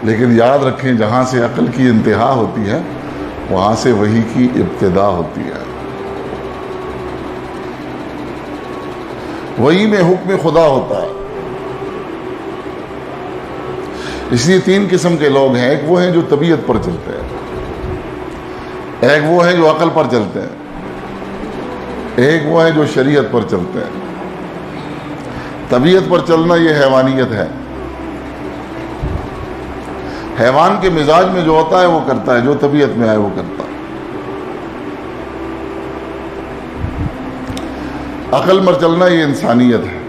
لیکن یاد رکھیں جہاں سے عقل کی انتہا ہوتی ہے وہاں سے وحی کی ابتدا ہوتی ہے. وحی میں حکم خدا ہوتا ہے. اس لیے تین قسم کے لوگ ہیں. ایک وہ ہیں جو طبیعت پر چلتے ہیں, ایک وہ ہیں جو عقل پر چلتے ہیں, ایک وہ ہیں جو شریعت پر چلتے ہیں. طبیعت پر چلنا یہ حیوانیت ہے. حیوان کے مزاج میں جو ہوتا ہے وہ کرتا ہے, جو طبیعت میں آئے وہ کرتا ہے. عقل پر چلنا یہ انسانیت ہے,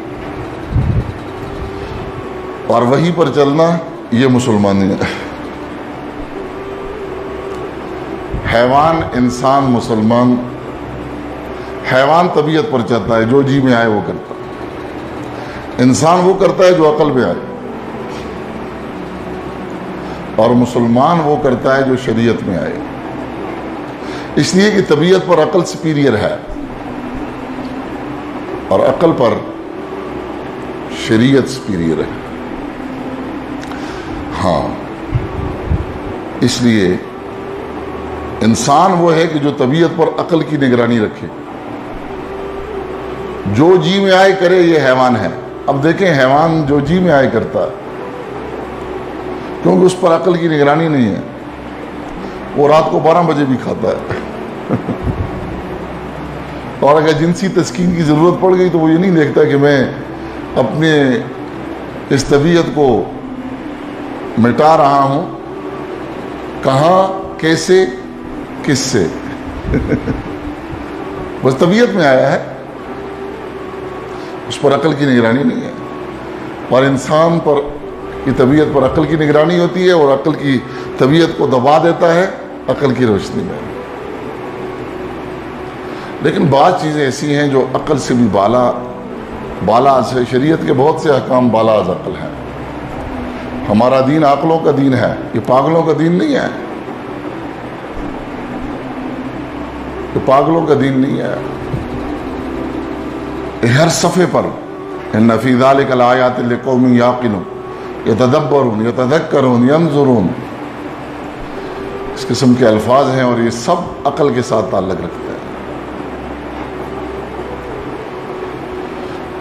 اور وحی پر چلنا یہ مسلمانیت ہے. حیوان, انسان, مسلمان. حیوان طبیعت پر چلتا ہے, جو جی میں آئے وہ کرتا ہے. انسان وہ کرتا ہے جو عقل میں آئے, اور مسلمان وہ کرتا ہے جو شریعت میں آئے. اس لیے کہ طبیعت پر عقل سپیریئر ہے اور عقل پر شریعت سپیریئر ہے. ہاں, اس لیے انسان وہ ہے کہ جو طبیعت پر عقل کی نگرانی رکھے, جو جی میں آئے کرے, یہ حیوان ہے. اب دیکھیں حیوان جو جی میں آئے کرتا ہے کیونکہ اس پر عقل کی نگرانی نہیں ہے. وہ رات کو 12 بجے بھی کھاتا ہے اور اگر جنسی تسکین کی ضرورت پڑ گئی تو وہ یہ نہیں دیکھتا کہ میں اپنے اس طبیعت کو مٹا رہا ہوں, کہاں, کیسے, کس سے. بس طبیعت میں آیا ہے, اس پر عقل کی نگرانی نہیں ہے. اور انسان پر کی طبیعت پر عقل کی نگرانی ہوتی ہے, اور عقل کی طبیعت کو دبا دیتا ہے عقل کی روشنی میں. لیکن بعض چیزیں ایسی ہیں جو عقل سے بھی بالا سے. شریعت کے بہت سے احکام بالا از عقل ہیں. ہمارا دین عقلوں کا دین ہے, یہ پاگلوں کا دین نہیں ہے. یہ پاگلوں کا دین نہیں ہے. ہر صفحے پر ان فی ذلک لآیات لقوم یعقلون یتدبرون یتذکرون ینظرون, اس قسم کے الفاظ ہیں, اور یہ سب عقل کے ساتھ تعلق رکھتے ہیں.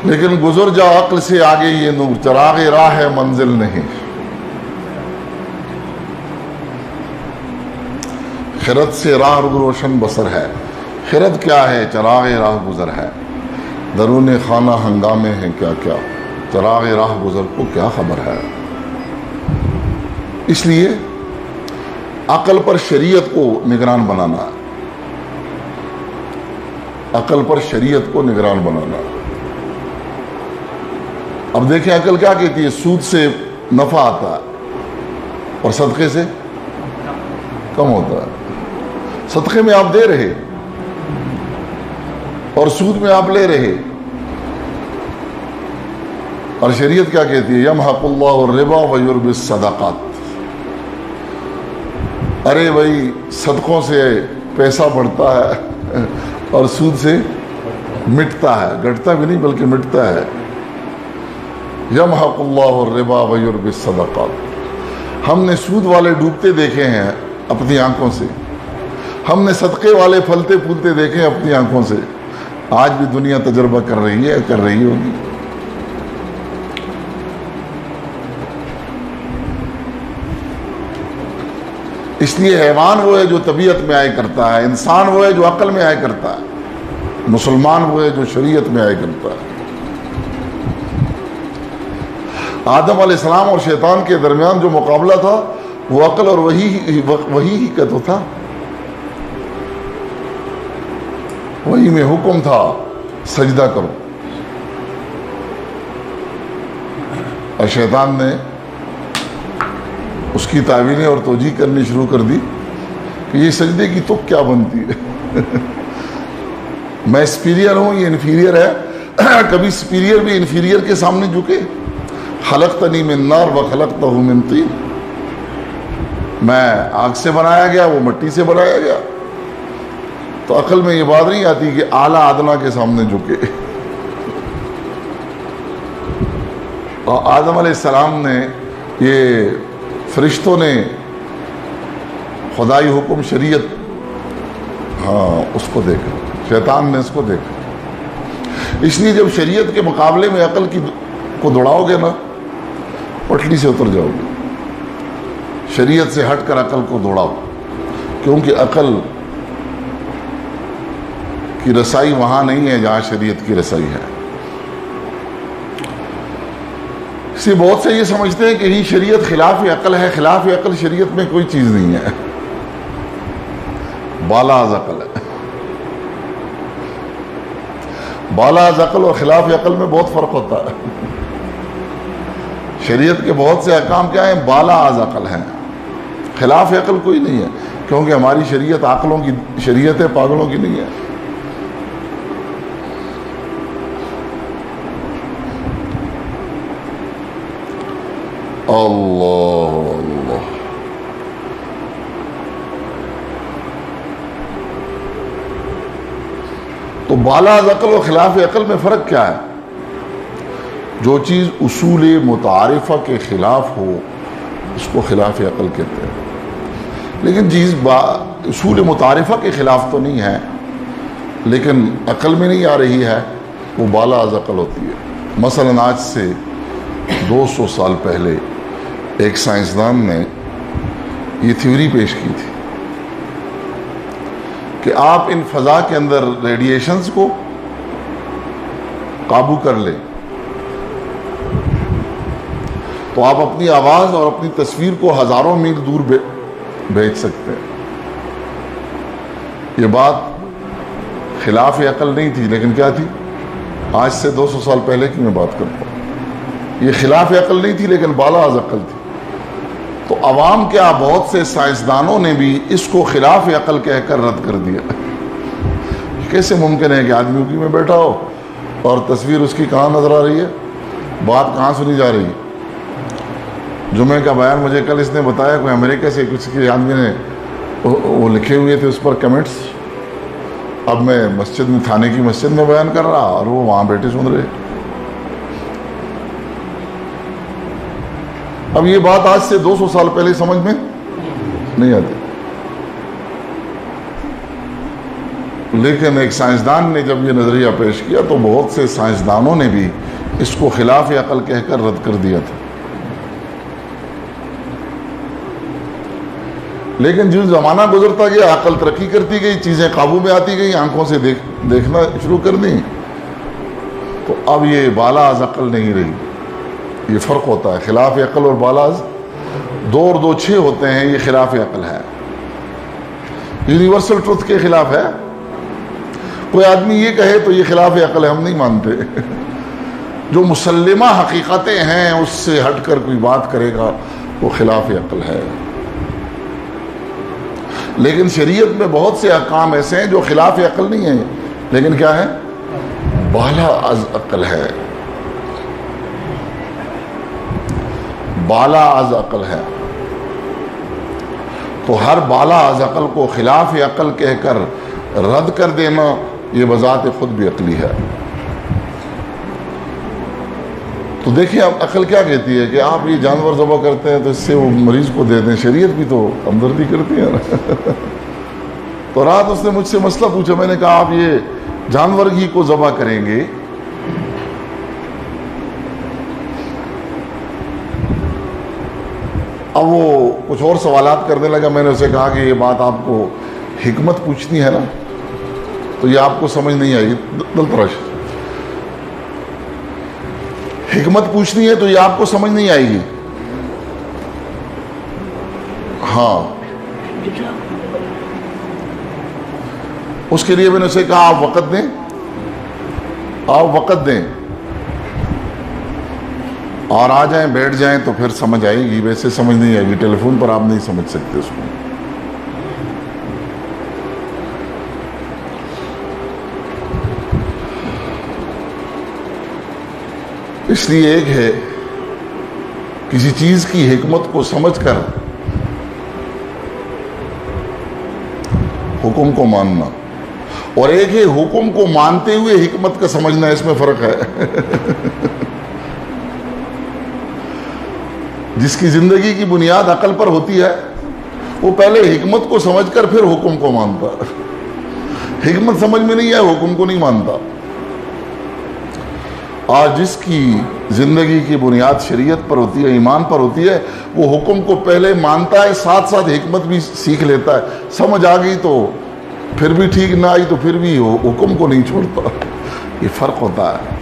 لیکن گزر جا عقل سے آگے یہ نور, چراغ راہ ہے منزل نہیں. خرد سے راہ روشن بسر ہے. خرد کیا ہے؟ چراغ راہ گزر ہے. درون خانہ ہنگامے ہیں کیا کیا, چراغ راہ گزر کو کیا خبر ہے. اس لیے عقل پر شریعت کو نگران بنانا, عقل پر شریعت کو نگران بنانا. اب دیکھیں عقل کیا کہتی ہے, سود سے نفع آتا ہے اور صدقے سے کم ہوتا ہے. صدقے میں آپ دے رہے اور سود میں آپ لے رہے. اور شریعت کیا کہتی ہے, یمحق اللہ الربا ویربی الصدقات. ارے بھائی صدقوں سے پیسہ بڑھتا ہے اور سود سے مٹتا ہے, گھٹتا بھی نہیں بلکہ مٹتا ہے. یمحق اللہ الربا ویربی الصدقات. ہم نے سود والے ڈوبتے دیکھے ہیں اپنی آنکھوں سے, ہم نے صدقے والے پھلتے پھولتے دیکھے ہیں اپنی آنکھوں سے. آج بھی دنیا تجربہ کر رہی ہے, کر رہی ہوگی. اس لیے حیوان وہ ہے جو طبیعت میں آئے کرتا ہے, انسان وہ ہے جو عقل میں آئے کرتا ہے, مسلمان وہ ہے جو شریعت میں آئے کرتا ہے. آدم علیہ السلام اور شیطان کے درمیان جو مقابلہ تھا وہ عقل اور وحی ہی کا تو تھا. وحی میں حکم تھا سجدہ کرو, اور شیطان نے اس کی تعویلیں اور توجیہ کرنی شروع کر دی کہ یہ سجدے کی تو کیا بنتی ہے. میں سپیریئر ہوں, یہ انفیریئر ہے. کبھی سپیریئر بھی انفیریئر کے سامنے جھکے. خلقتنی من نار وخلقتہ من طین. میں آگ سے بنایا گیا, وہ مٹی سے بنایا گیا. تو عقل میں یہ بات نہیں آتی کہ اعلیٰ ادنا کے سامنے جھکے. اور آدم علیہ السلام نے یہ فرشتوں نے خدائی حکم شریعت، ہاں اس کو دیکھا، شیطان نے اس کو دیکھا. اس لیے جب شریعت کے مقابلے میں عقل کو دوڑاؤ گے نا، پٹلی سے اتر جاؤ گے. شریعت سے ہٹ کر عقل کو دوڑاؤ، کیونکہ عقل کی رسائی وہاں نہیں ہے جہاں شریعت کی رسائی ہے. اس لیے بہت سے یہ سمجھتے ہیں کہ یہ شریعت خلاف عقل ہے. خلاف عقل شریعت میں کوئی چیز نہیں ہے، بالا از عقل ہے. بالا از عقل اور خلاف عقل میں بہت فرق ہوتا ہے. شریعت کے بہت سے احکام کیا ہیں؟ بالا از عقل ہیں. خلاف عقل کوئی نہیں ہے، کیونکہ ہماری شریعت عقلوں کی شریعت ہے، پاگلوں کی نہیں ہے. اللہ اللہ. تو بالا از عقل اور خلاف عقل میں فرق کیا ہے؟ جو چیز اصول متعارفہ کے خلاف ہو اس کو خلاف عقل کہتے ہیں. لیکن چیز اصول متعارفہ کے خلاف تو نہیں ہے لیکن عقل میں نہیں آ رہی ہے، وہ بالا از عقل ہوتی ہے. مثلا آج سے 200 سال پہلے ایک سائنسدان نے یہ تھیوری پیش کی تھی کہ آپ ان فضا کے اندر ریڈیشنز کو قابو کر لیں تو آپ اپنی آواز اور اپنی تصویر کو ہزاروں میل دور بھیج سکتے ہیں. یہ بات خلاف عقل نہیں تھی، لیکن کیا تھی؟ آج سے 200 سال پہلے کی میں بات کرتا ہوں. یہ خلاف عقل نہیں تھی لیکن بالا از عقل تھی. تو عوام کیا، بہت سے سائنسدانوں نے بھی اس کو خلاف عقل کہہ کر رد کر دیا. کیسے ممکن ہے کہ آدمی اوکی میں بیٹھا ہو اور تصویر اس کی کہاں نظر آ رہی ہے، بات کہاں سنی جا رہی ہے؟ جمعہ کا بیان مجھے کل اس نے بتایا، کوئی امریکہ سے کچھ کے آدمی نے وہ لکھے ہوئے تھے اس پر کمنٹس. اب میں مسجد میں، تھانے کی مسجد میں بیان کر رہا اور وہ وہاں بیٹھے سن رہے. اب یہ بات آج سے 200 سال پہلے سمجھ میں نہیں آتی، لیکن ایک سائنسدان نے جب یہ نظریہ پیش کیا تو بہت سے سائنسدانوں نے بھی اس کو خلاف عقل کہہ کر رد کر دیا تھا. لیکن جو زمانہ گزرتا گیا، عقل ترقی کرتی گئی، چیزیں قابو میں آتی گئی، آنکھوں سے دیکھنا شروع کر دی، تو اب یہ بالا از عقل نہیں رہی. یہ فرق ہوتا ہے. خلاف عقل اور بالا از 2 اور 2 6 ہوتے ہیں. یہ خلاف عقل ہے، یونیورسل ٹروتھ کے خلاف ہے. کوئی آدمی یہ کہے تو یہ خلاف عقل ہے، ہم نہیں مانتے. جو مسلمہ حقیقتیں ہیں اس سے ہٹ کر کوئی بات کرے گا وہ خلاف عقل ہے. لیکن شریعت میں بہت سے احکام ایسے ہیں جو خلاف عقل نہیں ہیں لیکن کیا ہے؟ بالا از عقل ہے. بالا از عقل ہے. تو ہر بالا از عقل کو خلاف عقل کہہ کر رد کر دینا یہ بذات خود بھی عقلی ہے. تو دیکھیں اب عقل کیا کہتی ہے کہ آپ یہ جانور ذبح کرتے ہیں تو اس سے وہ مریض کو دے دیں. شریعت بھی تو ہمدردی کرتی ہے نا. تو رات اس نے مجھ سے مسئلہ پوچھا، میں نے کہا آپ یہ جانور ہی کو ذبح کریں گے اب وہ کچھ اور سوالات کرنے لگا. میں نے اسے کہا کہ یہ بات آپ کو حکمت پوچھنی ہے نا تو یہ آپ کو سمجھ نہیں آئی. دلترش حکمت پوچھنی ہے تو یہ آپ کو سمجھ نہیں آئے گی. ہاں اس کے لیے میں نے اسے کہا آپ وقت دیں، آپ وقت دیں اور آ جائیں، بیٹھ جائیں تو پھر سمجھ آئے گی. ویسے سمجھ نہیں آئے گی، ٹیلی فون پر آپ نہیں سمجھ سکتے اس کو. اس لیے ایک ہے کسی چیز کی حکمت کو سمجھ کر حکم کو ماننا، اور ایک ہے حکم کو مانتے ہوئے حکمت کا سمجھنا. اس میں فرق ہے. جس کی زندگی کی بنیاد عقل پر ہوتی ہے وہ پہلے حکمت کو سمجھ کر پھر حکم کو مانتا. حکمت سمجھ میں نہیں ہے حکم کو نہیں مانتا. آج جس کی زندگی کی بنیاد شریعت پر ہوتی ہے, ایمان پر ہوتی ہے, وہ حکم کو پہلے مانتا ہے, ساتھ ساتھ حکمت بھی سیکھ لیتا ہے. سمجھ آ گئی تو پھر بھی ٹھیک, نہ آئی تو پھر بھی حکم کو نہیں چھوڑتا. یہ فرق ہوتا ہے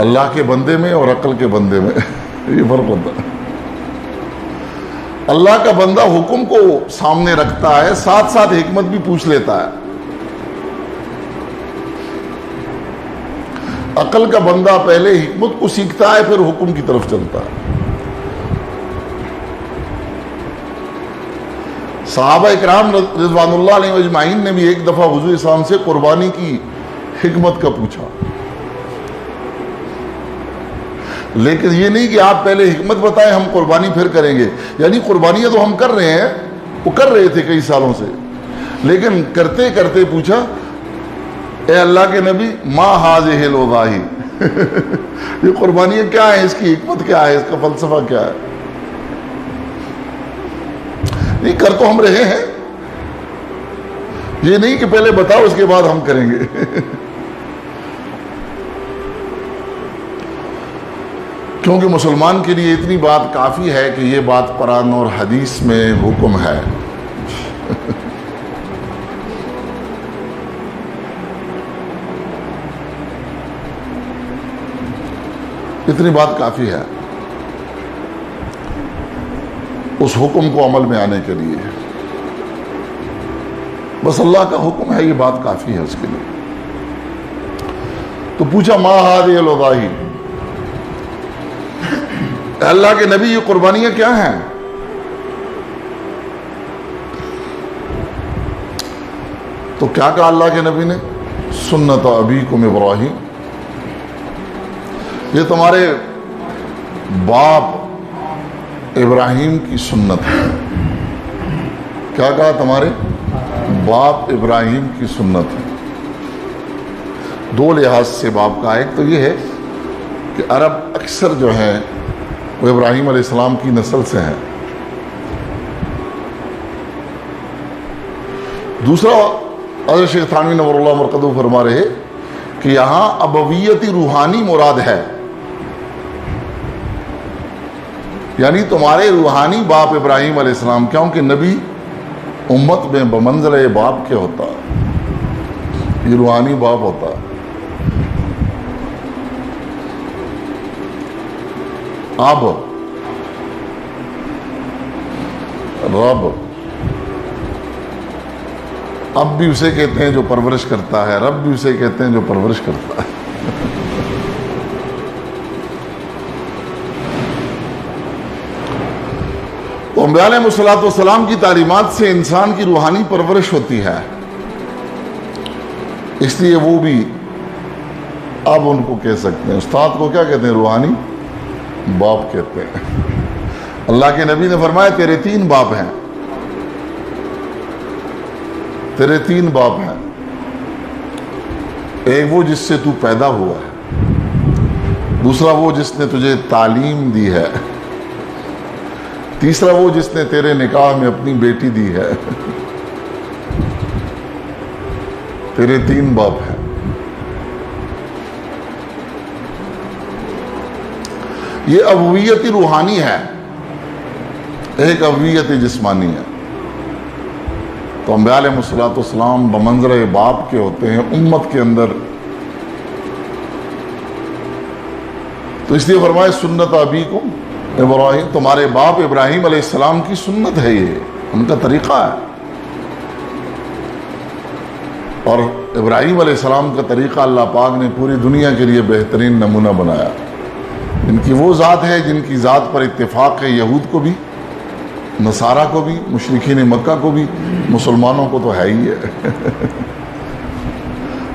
اللہ کے بندے میں اور عقل کے بندے میں. یہ فرق ہوتا ہے. اللہ کا بندہ حکم کو سامنے رکھتا ہے, ساتھ ساتھ حکمت بھی پوچھ لیتا ہے. عقل کا بندہ پہلے حکمت کو سیکھتا ہے پھر حکم کی طرف چلتا ہے. صحابہ اکرام رضوان اللہ علیہ اجمعین نے بھی ایک دفعہ حضور اسلام سے قربانی کی حکمت کا پوچھا, لیکن یہ نہیں کہ آپ پہلے حکمت بتائیں ہم قربانی پھر کریں گے. یعنی قربانیاں تو ہم کر رہے ہیں, وہ کر رہے تھے کئی سالوں سے, لیکن کرتے کرتے پوچھا اے اللہ کے نبی ما ہذہ الوضاحی, یہ قربانیاں کیا ہیں, اس کی حکمت کیا ہے, اس کا فلسفہ کیا ہے. نہیں کر تو ہم رہے ہیں, یہ نہیں کہ پہلے بتاؤ اس کے بعد ہم کریں گے. کیونکہ مسلمان کے لیے اتنی بات کافی ہے کہ یہ بات قرآن اور حدیث میں حکم ہے. اتنی بات کافی ہے اس حکم کو عمل میں آنے کے لیے. بس اللہ کا حکم ہے, یہ بات کافی ہے اس کے لیے. تو پوچھا ما ہذہ الوضاحی, اللہ کے نبی یہ قربانیاں کیا ہیں؟ تو کیا کہا اللہ کے نبی نے؟ سنت ابیکم ابراہیم, یہ تمہارے باپ ابراہیم کی سنت ہے. کیا کہا؟ تمہارے باپ ابراہیم کی سنت ہے. دو لحاظ سے باپ کا, ایک تو یہ ہے کہ عرب اکثر جو ہیں وہ ابراہیم علیہ السلام کی نسل سے ہیں. دوسرا حضرت شیخ تھانوی نور اللہ مرقدہ فرما رہے کہ یہاں ابویتی روحانی مراد ہے, یعنی تمہارے روحانی باپ ابراہیم علیہ السلام, کیونکہ نبی امت میں بمنزلہ باپ کے ہوتا ہے, یہ روحانی باپ ہوتا ہے. اب رب, اب بھی اسے کہتے ہیں جو پرورش کرتا ہے, رب بھی اسے کہتے ہیں جو پرورش کرتا ہے. تو انبیاء علیہ الصلوۃ والسلام کی تعلیمات سے انسان کی روحانی پرورش ہوتی ہے, اس لیے وہ بھی اب ان کو کہہ سکتے ہیں. استاد کو کیا کہتے ہیں؟ روحانی باپ کہتے ہیں. اللہ کے نبی نے فرمایا تیرے 3 باپ ہیں, تیرے 3 باپ ہیں. ایک وہ جس سے تو پیدا ہوا ہے, دوسرا وہ جس نے تجھے تعلیم دی ہے, تیسرا وہ جس نے تیرے نکاح میں اپنی بیٹی دی ہے. تیرے 3 باپ ہیں. یہ ابویت روحانی ہے, ایک ابویت جسمانی ہے. تو انبیاء علیہ الصلوۃ والسلام بمنزلہ باپ کے ہوتے ہیں امت کے اندر. تو اس لیے فرمائے سنت ابیکم ابراہیم, تمہارے باپ ابراہیم علیہ السلام کی سنت ہے, یہ ان کا طریقہ ہے. اور ابراہیم علیہ السلام کا طریقہ اللہ پاک نے پوری دنیا کے لیے بہترین نمونہ بنایا. ان کی وہ ذات ہے جن کی ذات پر اتفاق ہے یہود کو بھی, نصارہ کو بھی, مشرکین مکہ کو بھی, مسلمانوں کو تو ہے ہی ہے.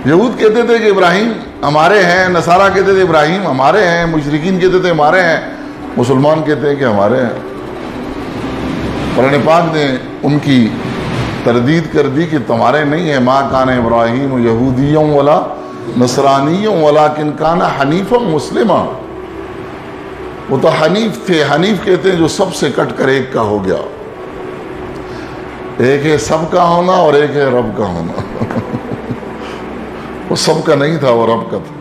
یہود کہتے تھے کہ ابراہیم ہمارے ہیں, نصارہ کہتے تھے ابراہیم ہمارے ہیں, مشرکین کہتے تھے ہمارے ہیں, مسلمان کہتے ہیں کہ ہمارے ہیں. قرآن پاک نے ان کی تردید کر دی کہ تمہارے نہیں ہے. ما کان ابراہیم یہودیوں ولا نصرانیوں ولکن کان حنیفا مسلما. وہ تو حنیف تھے. حنیف کہتے ہیں جو سب سے کٹ کر ایک کا ہو گیا. ایک ہے سب کا ہونا اور ایک ہے رب کا ہونا. وہ سب کا نہیں تھا, وہ رب کا تھا.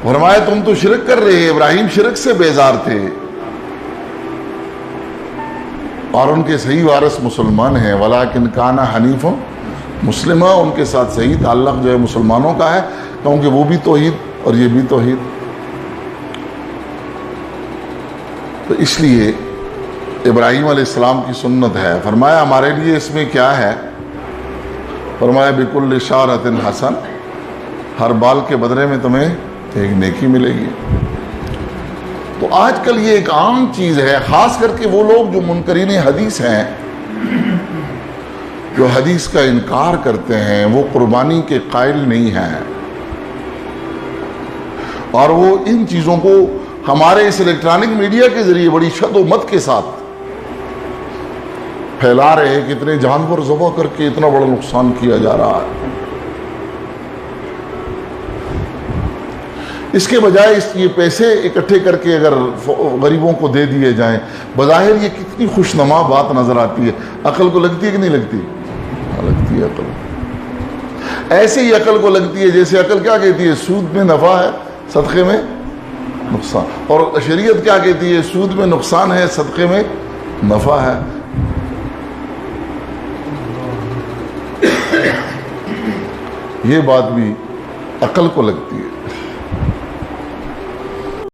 فرمایا تم تو شرک کر رہے. ابراہیم شرک سے بیزار تھے اور ان کے صحیح وارث مسلمان ہیں. ولیکن کان حنیف مسلمہ, ان کے ساتھ صحیح تعلق جو ہے مسلمانوں کا ہے, کیونکہ وہ بھی توحید اور یہ بھی توحید. تو اس لیے ابراہیم علیہ السلام کی سنت ہے. فرمایا ہمارے لیے اس میں کیا ہے؟ فرمایا بکل شعرۃ حسن, ہر بال کے بدلے میں تمہیں ایک نیکی ملے گی. تو آج کل یہ ایک عام چیز ہے, خاص کر کے وہ لوگ جو منکرین حدیث ہیں, جو حدیث کا انکار کرتے ہیں, وہ قربانی کے قائل نہیں ہیں, اور وہ ان چیزوں کو ہمارے اس الیکٹرانک میڈیا کے ذریعے بڑی شد و مت کے ساتھ پھیلا رہے ہیں کہ اتنے جانور ذبح کر کے اتنا بڑا نقصان کیا جا رہا ہے. اس کے بجائے یہ پیسے اکٹھے کر کے اگر غریبوں کو دے دیے جائیں, بظاہر یہ کتنی خوشنما بات نظر آتی ہے. عقل کو لگتی ہے کہ نہیں لگتی؟ لگتی ہے عقل. ایسے ہی عقل کو لگتی ہے جیسے عقل کیا کہتی ہے؟ سود میں نفع ہے, صدقے میں نقصان. اور شریعت کیا کہتی ہے؟ سود میں نقصان ہے, صدقے میں نفع ہے. یہ بات بھی عقل کو لگتی ہے.